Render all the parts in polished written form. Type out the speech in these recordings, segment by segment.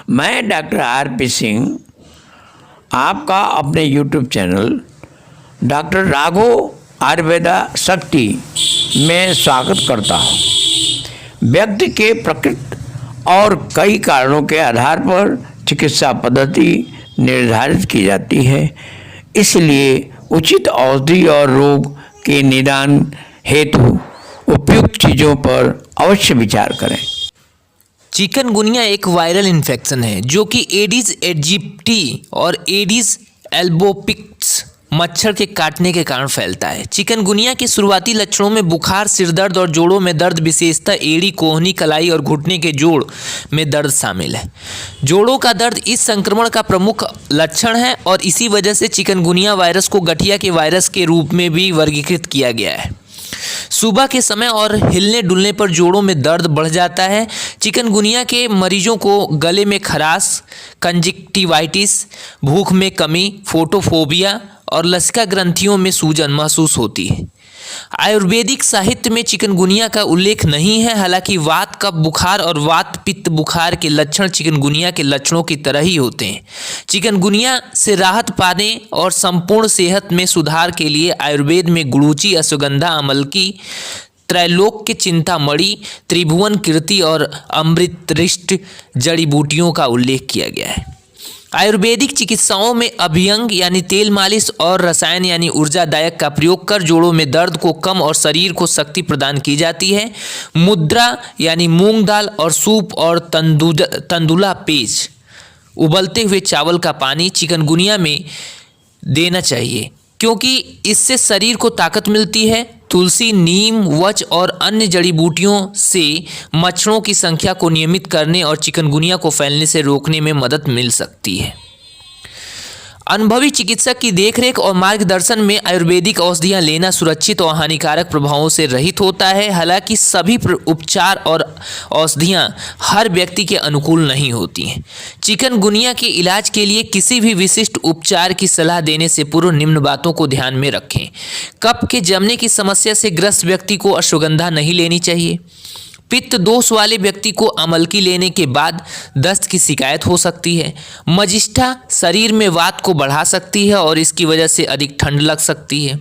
मैं doctor RP. Singh आपका अपने YouTube channel doctor Raghav Ayurveda शक्ति में स्वागत करता हूँ। व्यक्ति के प्रकृति और कई कारणों के आधार पर चिकित्सा पद्धति निर्धारित की जाती है, इसलिए उचित औषधि और रोग के निदान हेतु उपयुक्त चीज़ों पर अवश्य विचार करें। चिकनगुनिया एक वायरल इन्फेक्शन है जो कि एडिस एजिप्टी और एडिस एल्बोपिक्स मच्छर के काटने के कारण फैलता है। चिकनगुनिया के शुरुआती लक्षणों में बुखार, सिरदर्द और जोड़ों में दर्द, विशेषतः एड़ी, कोहनी, कलाई और घुटने के जोड़ में दर्द शामिल है। जोड़ों का दर्द इस संक्रमण का प्रमुख लक्षण है और इसी वजह से चिकनगुनिया वायरस को गठिया के वायरस के रूप में भी वर्गीकृत किया गया है। सुबह के समय और हिलने डुलने पर जोड़ों में दर्द बढ़ जाता है। चिकनगुनिया के मरीजों को गले में खराश, कंजक्टिवाइटिस, भूख में कमी, फोटोफोबिया और लसिका ग्रंथियों में सूजन महसूस होती है। आयुर्वेदिक साहित्य में चिकनगुनिया का उल्लेख नहीं है, हालांकि वात कफ बुखार और वात पित्त बुखार के लक्षण चिकनगुनिया के लक्षणों की तरह ही होते हैं। चिकनगुनिया से राहत पाने और संपूर्ण सेहत में सुधार के लिए आयुर्वेद में गुड़ूची, अश्वगंधा, अमलकी, त्रैलोक्य, चिंतामणि, त्रिभुवन कीर्ति और अमृतरिष्ट जड़ी बूटियों का उल्लेख किया गया है। आयुर्वेदिक चिकित्साओं में अभ्यंग यानी तेल मालिश और रसायन यानी ऊर्जादायक का प्रयोग कर जोड़ों में दर्द को कम और शरीर को शक्ति प्रदान की जाती है। मुद्रा यानी मूंग दाल और सूप और तंदुला पेज, उबलते हुए चावल का पानी चिकनगुनिया में देना चाहिए क्योंकि इससे शरीर को ताकत मिलती है। तुलसी, नीम, वच और अन्य जड़ी बूटियों से मच्छरों की संख्या को नियमित करने और चिकनगुनिया को फैलने से रोकने में मदद मिल सकती है। अनुभवी चिकित्सक की देखरेख और मार्गदर्शन में आयुर्वेदिक औषधियाँ लेना सुरक्षित और हानिकारक प्रभावों से रहित होता है। हालांकि सभी उपचार और औषधियाँ हर व्यक्ति के अनुकूल नहीं होती हैं। चिकनगुनिया के इलाज के लिए किसी भी विशिष्ट उपचार की सलाह देने से पूर्व निम्न बातों को ध्यान में रखें। कफ के जमने की समस्या से ग्रस्त व्यक्ति को अश्वगंधा नहीं लेनी चाहिए। पित्त दोष वाले व्यक्ति को अमलकी लेने के बाद दस्त की शिकायत हो सकती है। मजिष्ठा शरीर में वात को बढ़ा सकती है और इसकी वजह से अधिक ठंड लग सकती है।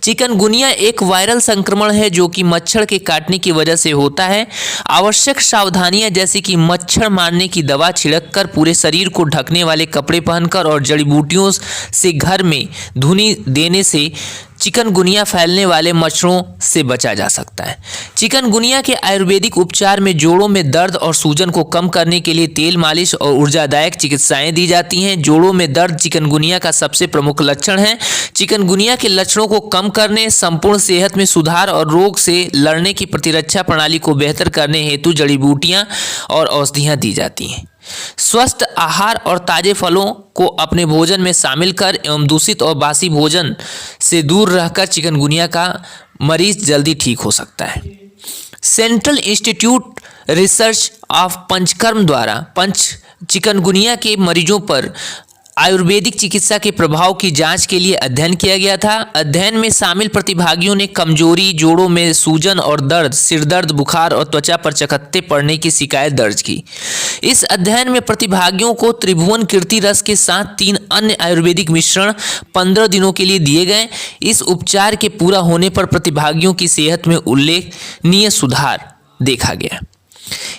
चिकनगुनिया एक वायरल संक्रमण है जो कि मच्छर के काटने की वजह से होता है। आवश्यक सावधानियां जैसे कि मच्छर मारने की दवा छिड़ककर, पूरे शरीर को ढकने वाले कपड़े पहनकर और जड़ी बूटियों से घर में धुनी देने से चिकनगुनिया फैलने वाले मच्छरों से बचा जा सकता है। चिकनगुनिया के आयुर्वेदिक उपचार में जोड़ों में दर्द और सूजन को कम करने के लिए तेल मालिश और ऊर्जादायक चिकित्साएं दी जाती हैं। जोड़ों में दर्द चिकनगुनिया का सबसे प्रमुख लक्षण है। चिकनगुनिया के लक्षणों को कम करने, संपूर्ण सेहत में सुधार और रोग से लड़ने की प्रतिरक्षा प्रणाली को बेहतर करने हेतु जड़ी बूटियां और औषधियां दी जाती हैं। स्वस्थ आहार और ताजे फलों को अपने भोजन में शामिल कर एवं दूषित और बासी भोजन से दूर रहकर चिकनगुनिया का मरीज जल्दी ठीक हो सकता है। Central institute research of panchakarma द्वारा चिकनगुनिया के मरीजों पर आयुर्वेदिक चिकित्सा के प्रभाव की जांच के लिए अध्ययन किया गया था। अध्ययन में शामिल प्रतिभागियों ने कमजोरी, जोड़ों में सूजन और दर्द, सिरदर्द, बुखार और त्वचा पर चकत्ते पड़ने की शिकायत दर्ज की। इस अध्ययन में प्रतिभागियों को त्रिभुवन कीर्ति रस के साथ 3 अन्य आयुर्वेदिक मिश्रण 15 दिनों के लिए दिए गए। इस उपचार के पूरा होने पर प्रतिभागियों की सेहत में उल्लेखनीय सुधार देखा गया।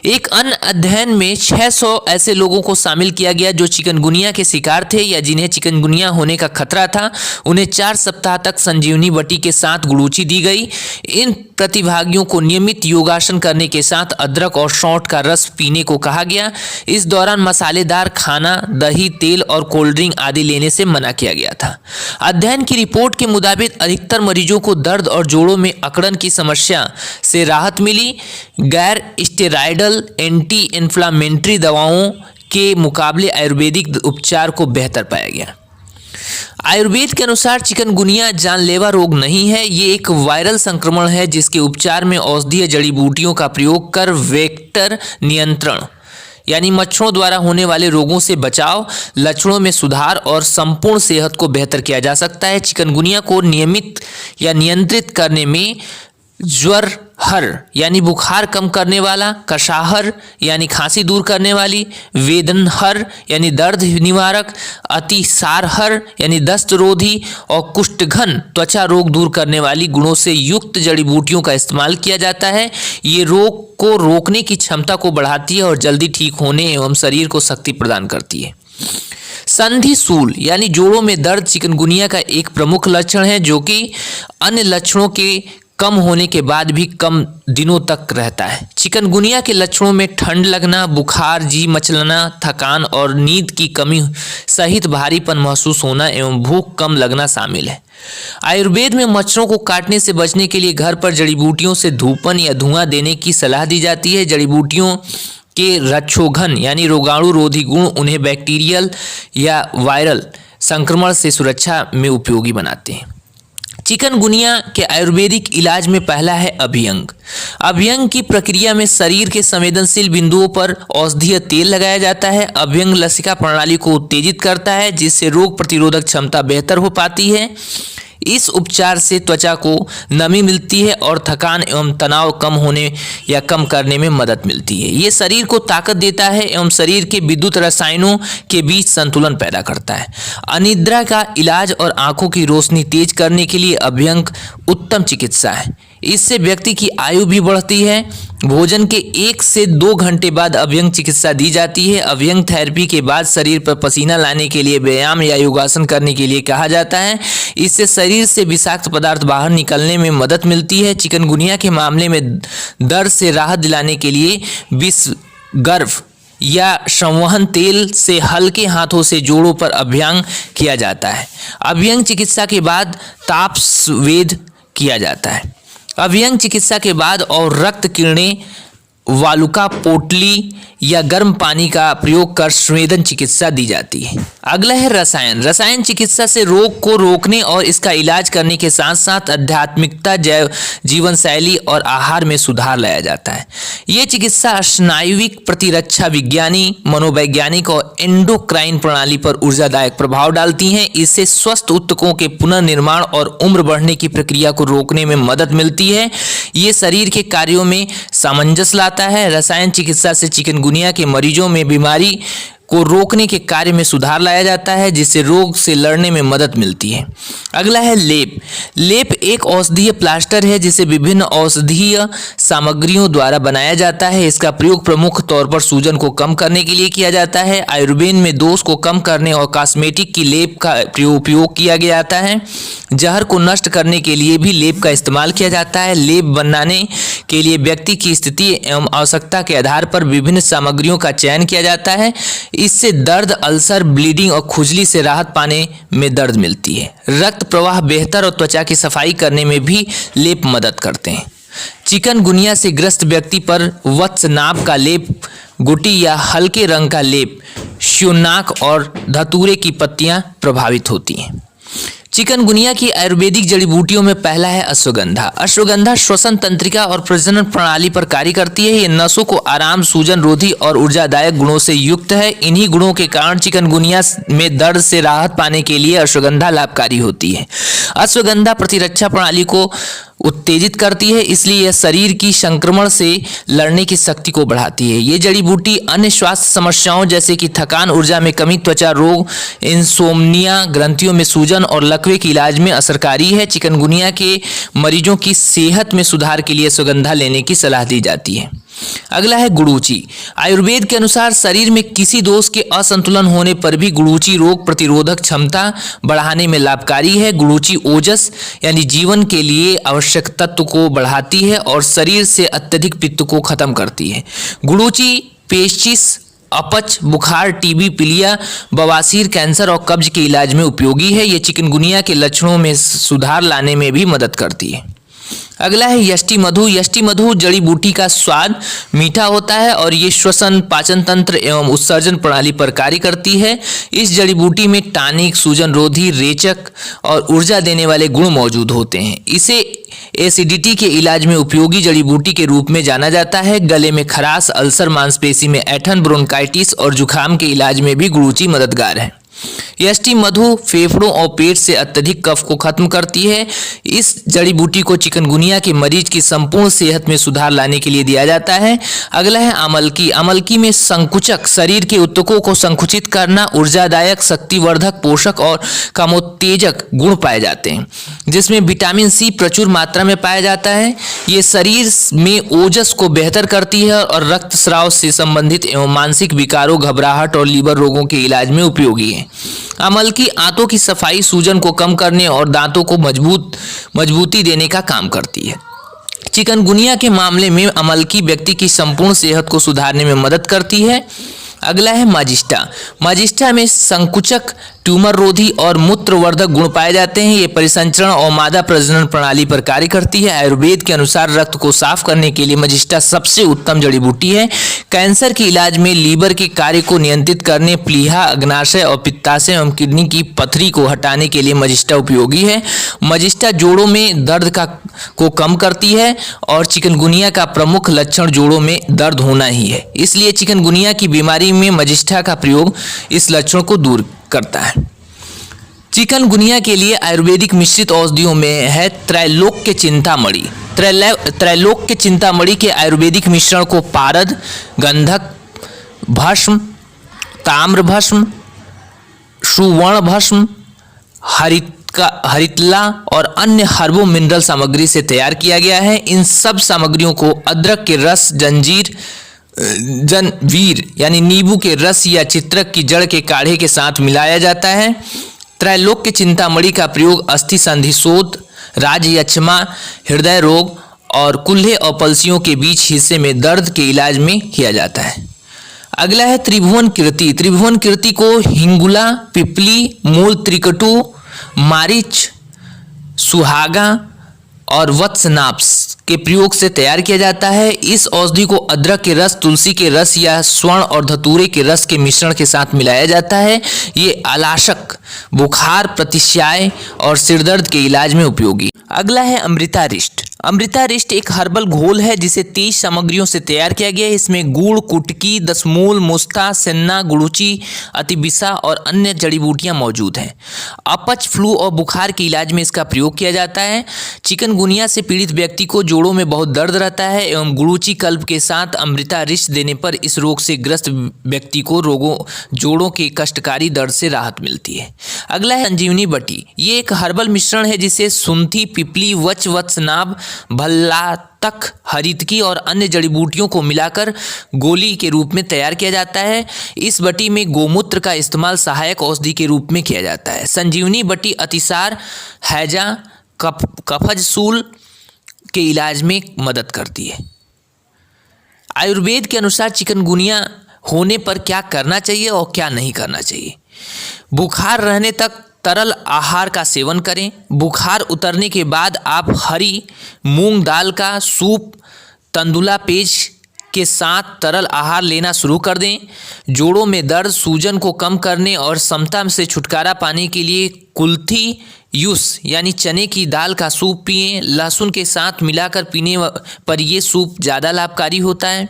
एक अन्य अध्ययन में 600 ऐसे लोगों को शामिल किया गया जो चिकनगुनिया के शिकार थे या जिन्हें चिकनगुनिया होने का खतरा था। उन्हें 4 सप्ताह तक संजीवनी बटी के साथ गुड़ूची दी गई। इन प्रतिभागियों को नियमित योगासन करने के साथ अदरक और सौंठ का रस पीने को कहा गया। इस दौरान मसालेदार खाना, दही, तेल और कोल्ड ड्रिंक आदि लेने से मना किया गया था। अध्ययन की रिपोर्ट के मुताबिक अधिकतर मरीजों को दर्द और जोड़ों में अकड़न की समस्या से राहत मिली। गैर स्टेरॉयडल एंटी इन्फ्लामेटरी दवाओं के मुकाबले आयुर्वेदिक उपचार को बेहतर पाया गया। आयुर्वेद के अनुसार चिकनगुनिया जानलेवा रोग नहीं है। ये एक वायरल संक्रमण है जिसके उपचार में औषधीय जड़ी बूटियों का प्रयोग कर वेक्टर नियंत्रण यानी मच्छरों द्वारा होने वाले रोगों से बचाव, लक्षणों में सुधार और संपूर्ण सेहत को बेहतर किया जा सकता है। चिकनगुनिया को नियमित या नियंत्रित करने में ज्वर हर यानी बुखार कम करने वाला, कषाहर यानी खांसी दूर करने वाली, वेदनहर यानी दर्द निवारक, अतिसारहर यानी दस्त रोधी और कुष्ठघन त्वचा रोग दूर करने वाली गुणों से युक्त जड़ी बूटियों का इस्तेमाल किया जाता है। ये रोग को रोकने की क्षमता को बढ़ाती है और जल्दी ठीक होने एवं शरीर को शक्ति प्रदान करती है। संधि सूल यानी जोड़ों में दर्द चिकनगुनिया का एक प्रमुख लक्षण है, जो कि अन्य लक्षणों के कम होने के बाद भी कम दिनों तक रहता है। चिकनगुनिया के लक्षणों में ठंड लगना, बुखार, जी मचलना, थकान और नींद की कमी सहित भारीपन महसूस होना एवं भूख कम लगना शामिल है। आयुर्वेद में मच्छरों को काटने से बचने के लिए घर पर जड़ी बूटियों से धूपन या धुआं देने की सलाह दी जाती है। जड़ी बूटियों के रक्षोघन यानी रोगाणु रोधी गुण उन्हें बैक्टीरियल या वायरल संक्रमण से सुरक्षा में उपयोगी बनाते हैं। चिकनगुनिया के आयुर्वेदिक इलाज में पहला है अभ्यंग। अभ्यंग की प्रक्रिया में शरीर के संवेदनशील बिंदुओं पर औषधीय तेल लगाया जाता है। अभ्यंग लसिका प्रणाली को उत्तेजित करता है, जिससे रोग प्रतिरोधक क्षमता बेहतर हो पाती है। इस उपचार से त्वचा को नमी मिलती है और थकान एवं तनाव कम होने या कम करने में मदद मिलती है। ये शरीर को ताकत देता है एवं शरीर के विद्युत रसायनों के बीच संतुलन पैदा करता है। अनिद्रा का इलाज और आंखों की रोशनी तेज करने के लिए अभ्यंग उत्तम चिकित्सा है। इससे व्यक्ति की आयु भी बढ़ती है। भोजन के 1 से 2 घंटे बाद अभ्यंग चिकित्सा दी जाती है। अभ्यंग थेरेपी के बाद शरीर पर पसीना लाने के लिए व्यायाम या योगासन करने के लिए कहा जाता है। इससे शरीर से विषाक्त पदार्थ बाहर निकलने में मदद मिलती है। चिकनगुनिया के मामले में दर्द से राहत दिलाने के लिए विषगर्भ या संवहन तेल से हल्के हाथों से जोड़ों पर अभ्यंग किया जाता है। अभ्यंग चिकित्सा के बाद तापस्वेद किया जाता है। अभ्यंग चिकित्सा के बाद और रक्त किरणें, वालुका पोटली या गर्म पानी का प्रयोग कर संवेदन चिकित्सा दी जाती है। अगला है रसायन। रसायन चिकित्सा से रोग को रोकने और इसका इलाज करने के साथ साथ आध्यात्मिकता, जीवन शैली और आहार में सुधार लाया जाता है। ये चिकित्सा स्नायुविक, प्रतिरक्षा विज्ञानी, मनोवैज्ञानिक और एंडोक्राइन प्रणाली पर ऊर्जादायक प्रभाव डालती हैं। इससे स्वस्थ ऊतकों के पुनर्निर्माण और उम्र बढ़ने की प्रक्रिया को रोकने में मदद मिलती है। ये शरीर के कार्यों में सामंजस्य लाता है। रसायन चिकित्सा से चिकनगुनिया के मरीजों में बीमारी को रोकने के कार्य में सुधार लाया जाता है, जिससे रोग से लड़ने में मदद मिलती है। अगला है लेप। लेप एक औषधीय प्लास्टर है जिसे विभिन्न औषधीय सामग्रियों द्वारा बनाया जाता है। इसका प्रयोग प्रमुख तौर पर सूजन को कम करने के लिए किया जाता है। आयुर्वेद में दोष को कम करने और कॉस्मेटिक की लेप का उपयोग किया गया जाता है। जहर को नष्ट करने के लिए भी लेप का इस्तेमाल किया जाता है। लेप बनाने के लिए व्यक्ति की स्थिति एवं आवश्यकता के आधार पर विभिन्न सामग्रियों का चयन किया जाता है। इससे दर्द, अल्सर, ब्लीडिंग और खुजली से राहत पाने में दर्द मिलती है। रक्त प्रवाह बेहतर और त्वचा की सफाई करने में भी लेप मदद करते हैं। चिकनगुनिया से ग्रस्त व्यक्ति पर वत्सनाभ का लेप, गुटी या हल्के रंग का लेप, श्योनाक और धतूरे की पत्तियां प्रभावित होती हैं। चिकनगुनिया की आयुर्वेदिक जड़ी बूटियों में पहला है अश्वगंधा। अश्वगंधा श्वसन तंत्रिका और प्रजनन प्रणाली पर कार्य करती है। ये नसों को आराम, सूजन रोधी और ऊर्जादायक गुणों से युक्त है। इन्हीं गुणों के कारण चिकनगुनिया में दर्द से राहत पाने के लिए अश्वगंधा लाभकारी होती है। अश्वगंधा प्रतिरक्षा प्रणाली को उत्तेजित करती है, इसलिए यह शरीर की संक्रमण से लड़ने की शक्ति को बढ़ाती है। ये जड़ी बूटी अन्य स्वास्थ्य समस्याओं जैसे कि थकान, ऊर्जा में कमी, त्वचा रोग, इंसोम्निया, ग्रंथियों में सूजन और लकवे के इलाज में असरकारी है। चिकनगुनिया के मरीजों की सेहत में सुधार के लिए अश्वगंधा लेने की सलाह दी जाती है। अगला है गुड़ूची। आयुर्वेद के अनुसार शरीर में किसी दोष के असंतुलन होने पर भी गुड़ूची रोग प्रतिरोधक क्षमता बढ़ाने में लाभकारी है। गुड़ूची ओजस यानी जीवन के लिए आवश्यक तत्व को बढ़ाती है और शरीर से अत्यधिक पित्त को खत्म करती है। गुड़ूची पेचिश, अपच, बुखार, टीबी, पीलिया, बवासीर, कैंसर और कब्ज के इलाज में उपयोगी है। ये चिकनगुनिया के लक्षणों में सुधार लाने में भी मदद करती है। अगला है यष्टि मधु। यष्टि मधु जड़ी बूटी का स्वाद मीठा होता है और ये श्वसन, पाचन तंत्र एवं उत्सर्जन प्रणाली पर कार्य करती है। इस जड़ी बूटी में टानिक, सूजन रोधी, रेचक और ऊर्जा देने वाले गुण मौजूद होते हैं। इसे एसिडिटी के इलाज में उपयोगी जड़ी बूटी के रूप में जाना जाता है। गले में खराश, अल्सर, मांसपेशी में ऐंठन, ब्रोंकाइटिस और जुखाम के इलाज में भी गुड़ूची मददगार है। यह टी मधु फेफड़ों और पेट से अत्यधिक कफ को खत्म करती है। इस जड़ी बूटी को चिकनगुनिया के मरीज की संपूर्ण सेहत में सुधार लाने के लिए दिया जाता है। अगला है अमलकी। अमलकी में संकुचक, शरीर के ऊतकों को संकुचित करना, ऊर्जादायक, शक्तिवर्धक, पोषक और कामोत्तेजक गुण पाए जाते हैं, जिसमें विटामिन सी प्रचुर मात्रा में पाया जाता है। ये शरीर में ओजस को बेहतर करती है और रक्तस्राव से संबंधित एवं मानसिक विकारों, घबराहट और लीवर रोगों के इलाज में उपयोगी है। अमलकी आंतों की सफाई, सूजन को कम करने और दांतों को मजबूती देने का काम करती है। चिकनगुनिया के मामले में अमलकी व्यक्ति की संपूर्ण सेहत को सुधारने में मदद करती है। अगला है माजिस्टा। माजिस्टा में संकुचक, ट्यूमर रोधी और मूत्रवर्धक गुण पाए जाते हैं। ये परिसंचरण और मादा प्रजनन प्रणाली पर कार्य करती है। आयुर्वेद के अनुसार रक्त को साफ करने के लिए मजिस्टा सबसे उत्तम जड़ी बूटी है। कैंसर के इलाज में, लीवर के कार्य को नियंत्रित करने, प्लीहा, अग्नाशय और पित्ताशय एवं किडनी की पथरी को हटाने के लिए मजिस्टा उपयोगी है। मजिस्टा जोड़ों में दर्द को कम करती है और चिकनगुनिया का प्रमुख लक्षण जोड़ों में दर्द होना ही है। इसलिए चिकनगुनिया की बीमारी में मजिस्टा का प्रयोग इस लक्षण को दूर करता है। चिकनगुनिया के लिए आयुर्वेदिक मिश्रित औषधियों में है त्रैलोक्य चिंतामणि। त्रैलोक्य चिंतामणि के आयुर्वेदिक मिश्रण को पारद, गंधक भस्म, ताम्र भस्म, सुवर्ण भस्म, हरितला और अन्य हर्बो मिनरल सामग्री से तैयार किया गया है। इन सब सामग्रियों को अदरक के रस, जनवीर यानी नींबू के रस या चित्रक की जड़ के काढ़े के साथ मिलाया जाता है। त्रैलोक्य चिंतामणि का प्रयोग अस्थि संधि शोथ, राजयक्षमा, हृदय रोग और कुल्हे और पलसियों के बीच हिस्से में दर्द के इलाज में किया जाता है। अगला है त्रिभुवन कीर्ति। त्रिभुवन कीर्ति को हिंगुला, पिपली, मूल त्रिकटु, मारिच, सुहागा और वत्सनाप्स के प्रयोग से तैयार किया जाता है। इस औषधि को अदरक के रस, तुलसी के रस या स्वर्ण और धतूरे के रस के मिश्रण के साथ मिलाया जाता है। ये आलाशक, बुखार, प्रतिश्याय और सिरदर्द के इलाज में उपयोगी। अगला है अमृतारिष्ट। अमृतारिष्ट एक हर्बल घोल है जिसे 23 सामग्रियों से तैयार किया गया है। इसमें गुड़, कुटकी, दसमूल, मुस्ता, सेन्ना, गुड़ूची, अतिबिसा और अन्य जड़ी बूटियां मौजूद हैं। अपच, फ्लू और बुखार के इलाज में इसका प्रयोग किया जाता है। चिकनगुनिया से पीड़ित व्यक्ति को जोड़ों में बहुत दर्द रहता है एवं गुड़ूची कल्प के साथ अमृतारिष्ट देने पर इस रोग से ग्रस्त व्यक्ति को जोड़ों के कष्टकारी दर्द से राहत मिलती है। अगला है संजीवनी बटी। ये एक हर्बल मिश्रण है जिसे सुंठी, पिपली, वत्सनाभ, भल्लातक, हरितकी और अन्य जड़ी बूटियों को मिलाकर गोली के रूप में तैयार किया जाता है। इस बटी में गोमूत्र का इस्तेमाल सहायक औषधि के रूप में किया जाता है। संजीवनी बटी अतिसार, हैजा, कफज सूल के इलाज में मदद करती है। आयुर्वेद के अनुसार चिकनगुनिया होने पर क्या करना चाहिए और क्या नहीं करना चाहिए। बुखार रहने तक तरल आहार का सेवन करें। बुखार उतरने के बाद आप हरी मूंग दाल का सूप, तंदुला पेज के साथ तरल आहार लेना शुरू कर दें। जोड़ों में दर्द, सूजन को कम करने और समता से छुटकारा पाने के लिए कुल्थी यूस यानी चने की दाल का सूप पिएं। लहसुन के साथ मिलाकर पीने पर यह सूप ज़्यादा लाभकारी होता है।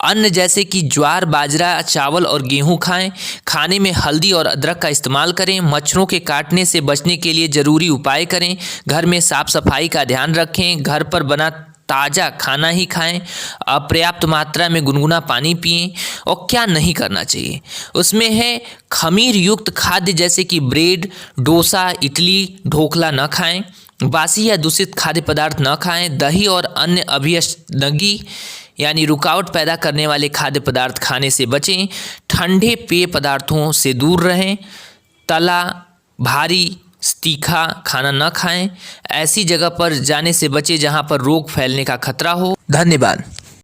अन्न जैसे कि ज्वार, बाजरा, चावल और गेहूं खाएं। खाने में हल्दी और अदरक का इस्तेमाल करें। मच्छरों के काटने से बचने के लिए ज़रूरी उपाय करें। घर में साफ सफाई का ध्यान रखें। घर पर बना ताज़ा खाना ही खाएं। अपर्याप्त मात्रा में गुनगुना पानी पिएं। और क्या नहीं करना चाहिए उसमें है खमीर युक्त खाद्य जैसे कि ब्रेड, डोसा, इडली, ढोकला न खाएं। बासी या दूषित खाद्य पदार्थ न खाएं। दही और अन्य अभियंगी यानी रुकावट पैदा करने वाले खाद्य पदार्थ खाने से बचें। ठंडे पेय पदार्थों से दूर रहें। तला, भारी, तीखा खाना न खाएं। ऐसी जगह पर जाने से बचें जहां पर रोग फैलने का खतरा हो। धन्यवाद।